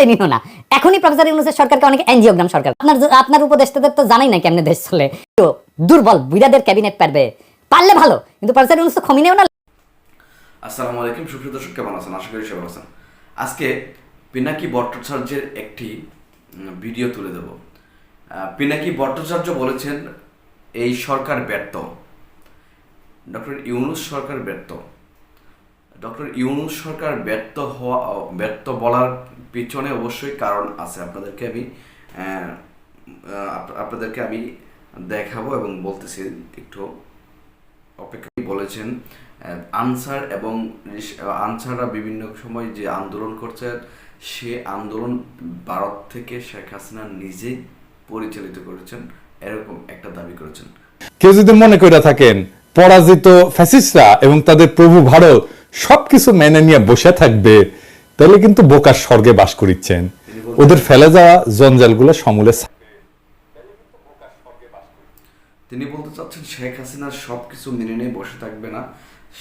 লেনিনও না। এখনই প্রফেসর ইউনূসের সরকারকে অনেক এনজিওগ্রাম সরকার। আপনার উপদেষ্টাদের তো জানাই না কেমনে দেশ চলে। দুর্বল বুইড়াদের ক্যাবিনেট পারবে, পারলে ভালো, কিন্তু প্রফেসর ইউনূস তো খমিনেও না। আসসালামু আলাইকুম সুপ্রিয় দর্শক, কেমন আছেন? আশা করি সবাই আছেন। আজকে পিনাকি ভট্টাচার্যের একটি ভিডিও তুলে দেব। পিনাকি ভট্টাচার্য বলেছেন এই সরকার ব্যর্থ, ডক্টর ইউনূস সরকার ব্যর্থ। ডক্টর ইউনূস সরকার ব্যর্থ বলার পিছনে অবশ্যই কারণ আছে। আপনাদেরকে আমি দেখাবো এবং বলতেছি, একটু অপেক্ষা। বলেছেন আনসাররা বিভিন্ন সময় যে আন্দোলন করছে, সে আন্দোলন ভারত থেকে শেখ হাসিনা নিজেই পরিচালিত করেছেন, এরকম একটা দাবি করেছেন। কেউ যদি মনে করে থাকেন পরাজিত ফ্যাসিস্টরা এবং তাদের প্রভু ভারত সবকিছু মেনে নিয়ে বসে থাকবে, তাহলে কিন্তু বোকার স্বর্গে বাস করিচ্ছেন। ওদের ফেলে যাওয়া জঞ্জালগুলো সমূলে। তিনি বলতে চাচ্ছেন শেখ হাসিনা সবকিছু মেনে নিয়ে বসে থাকবে না,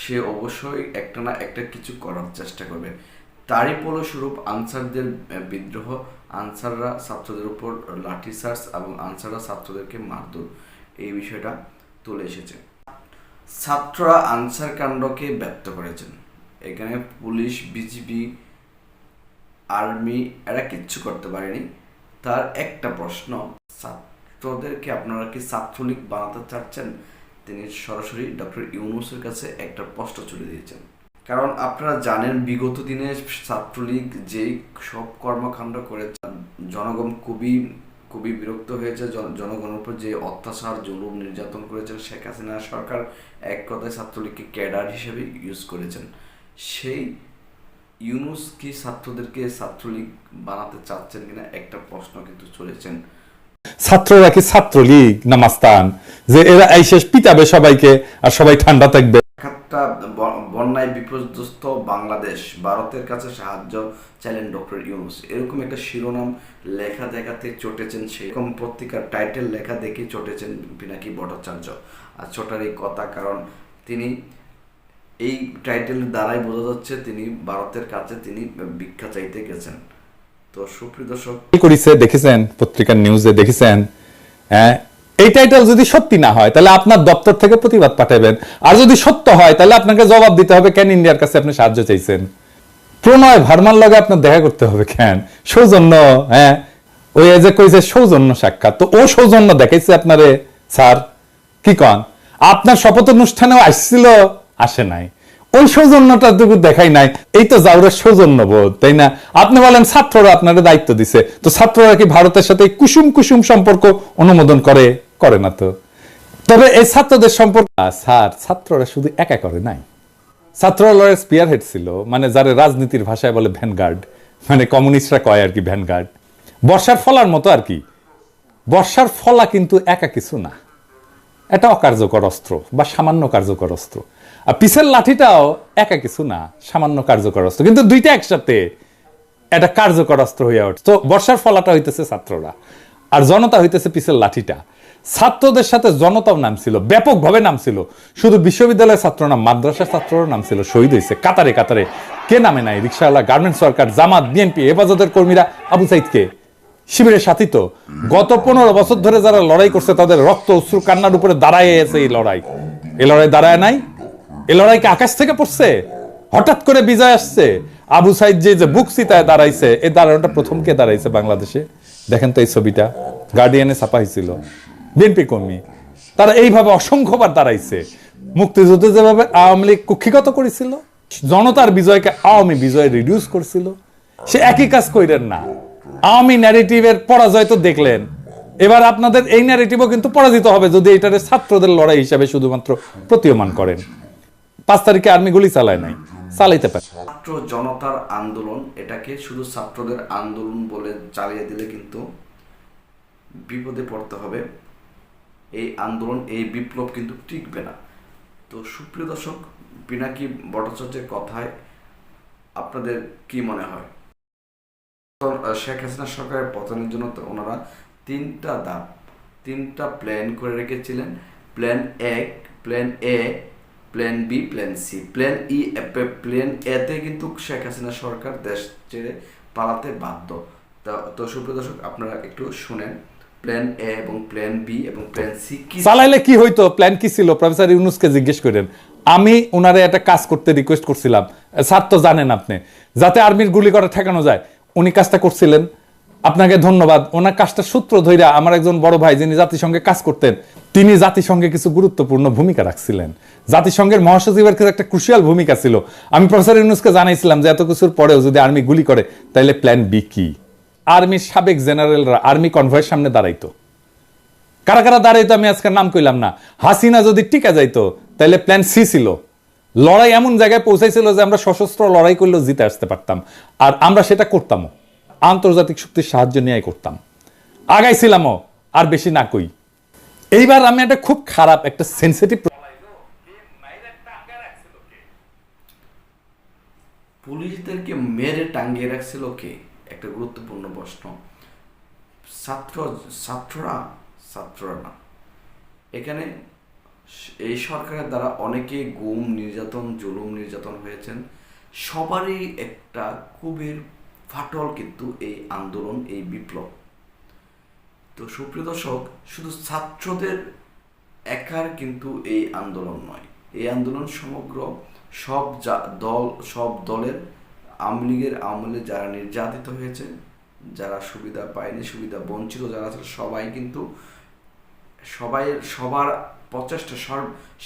সে অবশ্যই একটা না একটা কিছু করার চেষ্টা করবে। তারই ফলস্বরূপ আনসারদের বিদ্রোহ, আনসাররা ছাত্রদের উপর লাঠিচার্জ এবং আনসাররা ছাত্রদেরকে মারধর, এই বিষয়টা তুলে এসেছে। ছাত্ররা আনসার কাণ্ডকে ব্যক্ত করেছেন। এখানে পুলিশ, বিজিবি, আর্মি এরা কিচ্ছু করতে পারেনি। তার একটা প্রশ্ন, ছাত্রদেরকে আপনারা কি ছাত্রলীগ বানাতে চাচ্ছেন? তিনি সরাসরি ডক্টর ইউনূসের কাছে একটা প্রশ্ন ছুড়ে দিয়েছেন। কারণ আপনারা জানেন বিগত দিনে ছাত্রলীগ যেই সব কর্মকাণ্ড করেছে, জনগণ খুবই বিরক্ত হয়েছে। জনগণের উপর যে অত্যাচার, জুলুম, নির্যাতন করেছেন শেখ হাসিনা সরকার, এক কথায় ছাত্রলীগকে ক্যাডার হিসেবে ইউজ করেছেন। সেই ইউনূস কি ছাত্রদেরকে ছাত্রলীগ বানাতে চাচ্ছেন কিনা একটা প্রশ্ন কিন্তু চলেছেন। ছাত্ররা কি ছাত্রলীগ না মাস্তান, যে এরা এই শেষ পিটাবে সবাইকে আর সবাই ঠান্ডা থাকবে? একটা বন্যায় বিপর্যস্ত বাংলাদেশ, ভারতের কাছে সাহায্য চাইলেন ডক্টর ইউনূস, এরকম একটা শিরোনাম লেখা দেখাতে চটেছেন। সেরকম পত্রিকার টাইটেল লেখা দেখে চটেছেন পিনাকি ভট্টাচার্য। আর ছোটার এই কথা, কারণ তিনি এই টাইটেল দ্বারাই বোঝা যাচ্ছে তিনি ভারতের কাছে তিনি ভিক্ষা চাইতে গেছেন। তো সুপ্রিয় দর্শক, কি করেছে দেখেছেন, পত্রিকার নিউজে দেখেছেন? হ্যাঁ, এই টাইটেল যদি সত্যি না হয় তাহলে আপনার দপ্তর থেকে প্রতিবাদ পাঠাবেন, আর যদি সত্য হয় তাহলে আপনাকে জবাব দিতে হবে কেন ইন্ডিয়ার কাছে আপনি সাহায্য চাইছেন। প্রণয় ভার্মার লগে আপনার দেখা করতে হবে কেন? সৌজন্য, হ্যাঁ, ওই যে কইছে সৌজন্য সাক্ষাৎ, তো ও সৌজন্য দেখাইছে আপনারে স্যার? কি কন? আপনার শপথ অনুষ্ঠানেও আসছিল, আসে নাই, ওই সৌজন্যটা টুকু দেখাই নাই। এই তো জাউরের সৌজন্য বোধ, তাই না? আপনি বলেন ছাত্ররা আপনারা দায়িত্ব দিছে, তো ছাত্ররা কি ভারতের সাথে কুসুম কুসুম সম্পর্ক অনুমোদন করে? করে না তো। তবে এই ছাত্রদের সম্পর্ক স্যার, ছাত্ররা শুধু একা করে নাই। ছাত্ররা লয়ের স্পিয়ার হেড ছিল, মানে যারা রাজনীতির ভাষায় বলে ভ্যানগার্ড, মানে কমিউনিস্টরা কয় আর কি ভ্যানগার্ড, বর্ষার ফলার মতো আর কি। বর্ষার ফলা কিন্তু একা কিছু না, এটা অকার্যকর অস্ত্র বা সামান্য কার্যকর অস্ত্র। আর পিসের লাঠিটাও একা কিছু না, সামান্য কার্যকর অস্ত্র, কিন্তু দুইটা একসাথে এটা কার্যকর অস্ত্র হইয়া ওঠে। তো বর্ষার ফলাটা হইতেছে ছাত্ররা, আর জনতা হইতেছে পিসের লাঠিটা। ছাত্রদের সাথে জনতাও নামছিল, ব্যাপকভাবে নামছিল। শুধু বিশ্ববিদ্যালয়ের ছাত্র না, মাদ্রাসার ছাত্রও নামছিল, শহীদ হয়েছে কাতারে কাতারে। কে নামে নাই? রিকশাওয়ালা, গার্মেন্টস ওয়ার্কার, জামাত, বিএনপি, হেফাজতের কর্মীরা, আবু সাইদকে শিবিরের সাথী। তো গত 15 বছর ধরে যারা লড়াই করছে তাদের রক্ত, অশ্রু, কান্নার উপরে দাঁড়ায় আছে এই লড়াই। এই লড়াই দাঁড়ায় নাই, এই লড়াইকে আকাশ থেকে পড়ছে, হঠাৎ করে বিজয় আসছে। আবু সাইদ যে বুক চিতায় দাঁড়াইছে, এই দাঁড়ানোটা প্রথম কে দাঁড়াইছে বাংলাদেশে? দেখেন তো এই ছবিটা, গার্ডিয়ানে ছাপা হয়েছিল, বিএনপি কর্মী। তারা এইভাবে অসংখ্যবার দাঁড়াইছে। মুক্তিযুদ্ধে যেভাবে আওয়ামী লীগ কুক্ষিগত করেছিল, জনতার বিজয়কে আওয়ামী বিজয় রিডিউস করছিল, সে একই কাজ কইরেন না। আওয়ামী ন্যারেটিভের পরাজয় তো দেখলেন, এবার আপনাদের এই ন্যারেটিভও কিন্তু পরাজিত হবে যদি এটারে ছাত্রদের লড়াই হিসাবে শুধুমাত্র প্রতীয়মান করেন। 5 তারিখে আর্মি গুলি চালায় নাই, চালাইতে পারে। ছাত্র জনতার আন্দোলন, এটাকে শুধু ছাত্রদের আন্দোলন বলে চালিয়ে দিলে কিন্তু বিপদে পড়তে হবে। এই আন্দোলন, এই বিপ্লব কিন্তু টিকবে না। তো সুপ্রিয় দর্শক, পিনাকি ভট্টাচার্যের কথায় আপনাদের কি মনে হয়? শেখ হাসিনা সরকারের পতনের জন্য তো ওনারা 3টা ধাপ, 3টা প্ল্যান করে রেখেছিলেন। Plan A, plan A, plan B, plan C. Plan এতে কিন্তু শেখ হাসিনা সরকার দেশ ছেড়ে পালাতে বাধ্য। তো সুপ্রিয় দর্শক, আপনারা একটু শুনেন প্ল্যান এ এবং প্ল্যান বি এবং প্ল্যান সি কি চালাইলে কি হইতো, প্ল্যান কি ছিল প্রফেসর ইউনুসকে জিজ্ঞেস করেন। আমি ওনারে একটা কাজ করতে রিকোয়েস্ট করছিলাম, স্যার তো জানেন আপনি, যাতে আর্মির গুলি করে ঠেকানো যায়। উনি কাজটা করছিলেন, আপনাকে ধন্যবাদ। ওনার কাজটা সূত্র ধইরা আমার একজন বড় ভাই যিনি জাতিসংঘে কাজ করতেন, তিনি জাতিসংঘে কিছু গুরুত্বপূর্ণ ভূমিকা রাখছিলেন। জাতিসংঘের মহাসচিবের কাছে একটা ক্রুশিয়াল ভূমিকা ছিল। আমি প্রফেসর ইউনুসকে জানাইছিলাম যে এত কিছুর পরেও যদি আর্মি গুলি করে তাহলে প্ল্যান বি কি। আর্মির সাবেক জেনারেলরা আর্মি কনভয়ের সামনে দাঁড়াইতো। কারা কারা দাঁড়াইতো আমি আজকের নাম কইলাম না। হাসিনা যদি টিকা যাইতো তাহলে প্ল্যান সি ছিল। লড়াই এমন জায়গায় পৌঁছাইছিল যে আমরা সশস্ত্র লড়াই করলেও জিতে আসতে পারতাম, আর আমরা সেটা করতামও, আন্তর্জাতিক শক্তির সাহায্য নিয়ে করতাম, আগাইছিলামও। আর বেশি না কই। এইবার আমি একটা খুব খারাপ একটা সেন্সিটিভ পুলিশদেরকে মেরে টাঙ্গিয়ে রাখছিল কে, একটা গুরুত্বপূর্ণ প্রশ্ন। ছাত্ররা না। এখানে এই সরকারের দ্বারা অনেকে গুম নির্যাতন জুলুম নির্যাতন হয়েছেন। সবারই একটা ক্ষোভের ফাটল কিন্তু এই আন্দোলন, এই বিপ্লব। তো সুপ্রিয় দর্শক, শুধু ছাত্রদের একার কিন্তু এই আন্দোলন নয়, এই আন্দোলন সমগ্র সব দলের। আওয়ামী লীগের আমলে যারা নির্যাতিত হয়েছে, যারা সুবিধা পায়নি, সুবিধা বঞ্চিত যারা আছে, সবাই কিন্তু সবার প্রচেষ্টা,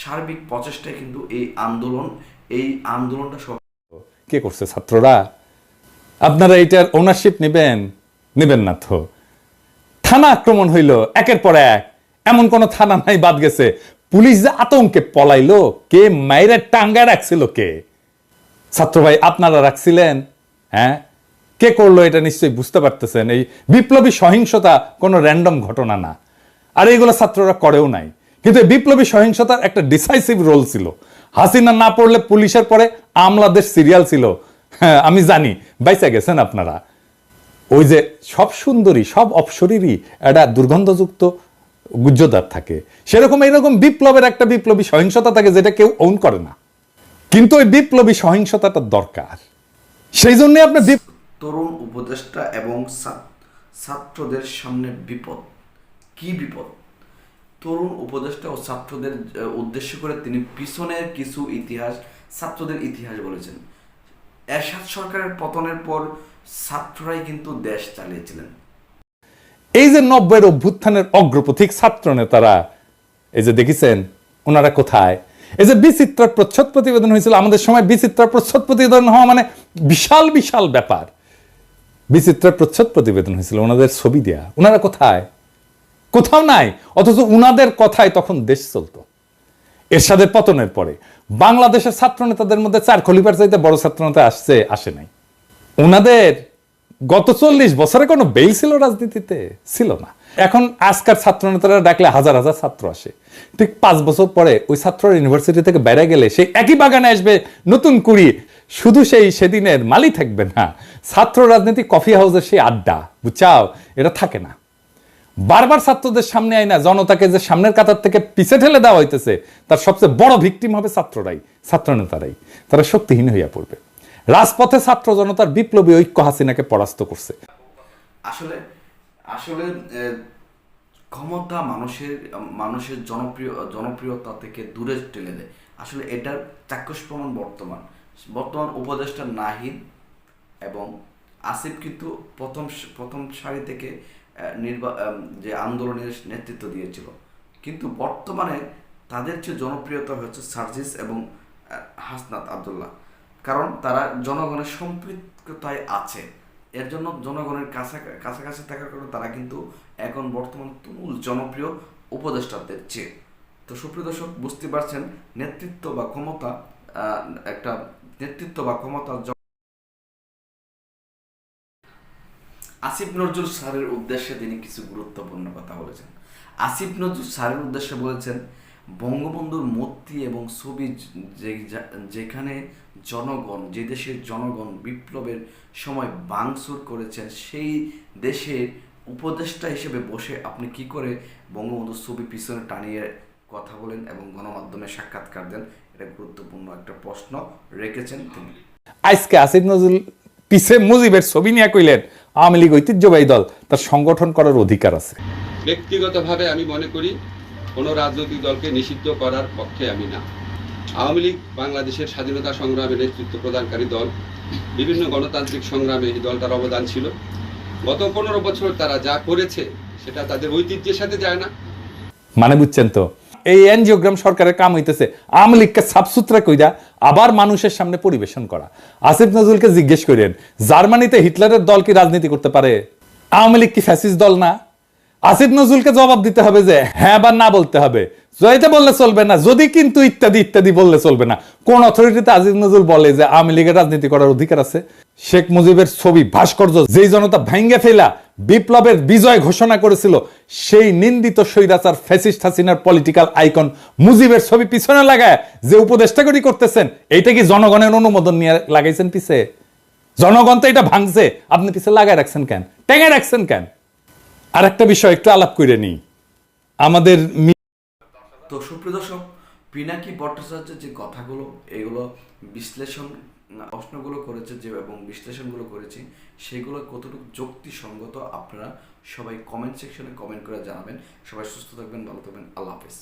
সার্বিক প্রচেষ্টায় কিন্তু এই আন্দোলনটা কে করছে? ছাত্ররা। আপনারা এটার ওনারশিপ নেবেন না তো। থানা আক্রমণ হইল একের পর এক, এমন কোন থানা নাই বাদ গেছে। পুলিশ যে আতঙ্কে পলাইলো, কে মাইরে টাঙ্গায় রাখছিল? কে? ছাত্র ভাই আপনারা রাখছিলেন? হ্যাঁ, কে করলো এটা নিশ্চয়ই বুঝতে পারতেছেন। এই বিপ্লবী সহিংসতা কোনো র্যান্ডম ঘটনা না, আর এইগুলো ছাত্ররা করেও নাই। কিন্তু এই বিপ্লবী সহিংসতার একটা ডিসাইসিভ রোল ছিল। হাসিনা না পড়লে পুলিশের পরে আমলাদের সিরিয়াল ছিল। হ্যাঁ, আমি জানি বাইচা গেছেন আপনারা। ওই যে সব সুন্দরী, সব অপসরীরই একটা দুর্গন্ধযুক্ত গুজ্জদার থাকে, সেরকম এইরকম বিপ্লবের একটা বিপ্লবী সহিংসতা থাকে যেটা কেউ ওন করে না। কিন্তু ওই বিপ্লবী সহিংসতাটা দরকার। সেই জন্য আপনার তরুণ উপদেষ্টা এবং ছাত্রদের সামনে বিপদ। কি বিপদ? তরুণ উপদেষ্টা ও ছাত্রদের উদ্দেশ্য করে তিনি পিছনের কিছু ইতিহাস, ছাত্রদের ইতিহাস বলেছেন। এরশাদ সরকারের পতনের পর ছাত্ররাই কিন্তু দেশ চালিয়েছিলেন। এই যে 90-এর অভ্যুত্থানের অগ্রপথিক ছাত্র নেতারা, এই যে দেখেছেন ওনারা কোথায়? এই যে বিচিত্রার প্রচ্ছদ প্রতিবেদন হয়েছিল আমাদের সময়, বিচিত্রার প্রচ্ছদ প্রতিবেদন হওয়া মানে বিশাল বিশাল ব্যাপার। বিচিত্রার প্রচ্ছদ প্রতিবেদন হয়েছিল, ওনাদের ছবি দেয়া। ওনারা কোথায়? কোথাও নাই। অথচ উনাদের কথায় তখন দেশ চলতো। এরশাদের পতনের পরে বাংলাদেশের ছাত্র নেতাদের মধ্যে 4 খলিফার চাইতে বড় ছাত্র নেতা আসে নাই। ওনাদের গত 40 বছরে কোনো বেল ছিল রাজনীতিতে? ছিল না। এখন আজকার ছাত্র নেতারা ডাকলে হাজার হাজার ছাত্র আসে। ঠিক 5 বছর পরে ওই ছাত্র ইউনিভার্সিটি থেকে বেড়ে গেলে সেই একই বাগানে আসবে নতুন কুড়ি। শুধু সেদিনের মালি থাকবে না, ছাত্র রাজনীতি কফি হাউসের সেই আড্ডা, বুঝছাও, এটা থাকে না। বারবার ছাত্রদের সামনে আয় না, জনতাকে যে সামনের কাতার থেকে পিছে ঠেলে দেওয়া হইতেছে, তার সবচেয়ে বড় ভিকটিম হবে ছাত্ররাই, ছাত্র নেতারাই। তারা শক্তিহীন হইয়া পড়বে। রাজপথে ছাত্র জনতার বিপ্লবী ঐক্য হাসিনাকে পরাস্ত করছে। আসলে ক্ষমতা মানুষের জনপ্রিয়তা থেকে দূরে ঠেলে দেয়। আসলে এটার চাক্ষুষ প্রমাণ বর্তমান উপদেষ্টা নাহিদ এবং আসিফ কিন্তু প্রথম সারি থেকে যে আন্দোলনের নেতৃত্ব দিয়েছিল। কিন্তু বর্তমানে তাদের যে জনপ্রিয়তা হচ্ছে সার্জিস এবং হাসনাত আব্দুল্লাহ, কারণ তারা জনগণের সম্পৃক্ততায় আছে। এর জন্য জনগণের কাছাকাছি থাকার কারণে তারা কিন্তু এখন বর্তমান তুমুল জনপ্রিয় উপদেষ্টাদের চেয়ে। তো সুপ্রিয় দর্শক, বুঝতে পারছেন নেতৃত্ব বা ক্ষমতা আসিফ নজরুল স্যারের উদ্দেশ্যে তিনি কিছু গুরুত্বপূর্ণ কথা বলেছেন। আসিফ নজরুল স্যারের উদ্দেশ্যে বলেছেন, বঙ্গবন্ধুর মূর্তি এবং ছবি যেখানে যে দেশের জনগণ বিপ্লবের সময় ভাঙচুর করেছেন, সেই দেশের উপদেষ্টা হিসেবে বসে আপনি কি করে বঙ্গবন্ধুর ছবি পিছনে টানিয়ে কথা বলেন এবং গণমাধ্যমে সাক্ষাৎকার দেন? এটা গুরুত্বপূর্ণ একটা প্রশ্ন রেখেছেন তিনি। আজকে আসিফ নজরুল পিছে মুজিবের ছবি নিয়ে কইলেন আওয়ামী লীগ ঐতিহ্যবাহী দল, তার সংগঠন করার অধিকার আছে। ব্যক্তিগতভাবে আমি মনে করি কোনো রাজনৈতিক দলকে নিষিদ্ধ করার পক্ষে আমি না। আওয়ামী লীগ বাংলাদেশের স্বাধীনতা সংগ্রামে নেতৃত্ব প্রদানকারী দল। বিভিন্ন গণতান্ত্রিক সংগ্রামে এই দলটার অবদান ছিল। গত 15 বছর তারা যা করেছে সেটা তাদের ঐতিহ্যের সাথে যায় না। মানে বুঝছেন তো, এই এনজিওগ্রাম সরকারের কাম হইতেছে আওয়ামী লীগকে সাফসুতরা কইরা আবার মানুষের সামনে পরিবেশন করা। আসিফ নজরুলকে জিজ্ঞেস করেন, জার্মানিতে হিটলারের দল কি রাজনীতি করতে পারে? আওয়ামী লীগ কি ফ্যাসিস্ট দল না? আসিফ নজরুলকে জবাব দিতে হবে যে হ্যাঁ বা না বলতে হবে। জয়তে বললে চলবে না, যদি কিন্তু ইত্যাদি ইত্যাদি বললে চলবে না। কোন অথরিটিতে আসিফ নজরুল বলে যে আওয়ামী লীগের রাজনীতি করার অধিকার আছে? শেখ মুজিবের ছবি ভাস্কর্য যেই জনতা ভাঙ্গে ফেলা বিপ্লবের বিজয় ঘোষণা করেছিল, সেই নিন্দিত স্বৈরাচার ফ্যাসিস্ট হাসিনার পলিটিক্যাল আইকন মুজিবের ছবি পিছনে লাগায় যে উপদেষ্টাগরি করতেছেন, এইটা কি জনগণের অনুমোদন নিয়ে লাগাইছেন পিছে? জনগণ তো এটা ভাঙছে, আপনি পিছে লাগায় রাখছেন কেন, টেঙে রাখছেন কেন? আর একটা বিষয় একটু আলাপ করে নিই। আমাদের তো সুপ্রিয় দর্শক, পিনাকি ভট্টাচার্যের যে কথাগুলো, এগুলো বিশ্লেষণ প্রশ্নগুলো করেছে যে এবং বিশ্লেষণগুলো করেছি, সেগুলো কতটুকু যুক্তিসঙ্গত আপনারা সবাই কমেন্ট সেকশনে কমেন্ট করে জানাবেন। সবাই সুস্থ থাকবেন, ভালো থাকবেন, আল্লাহ হাফেজ।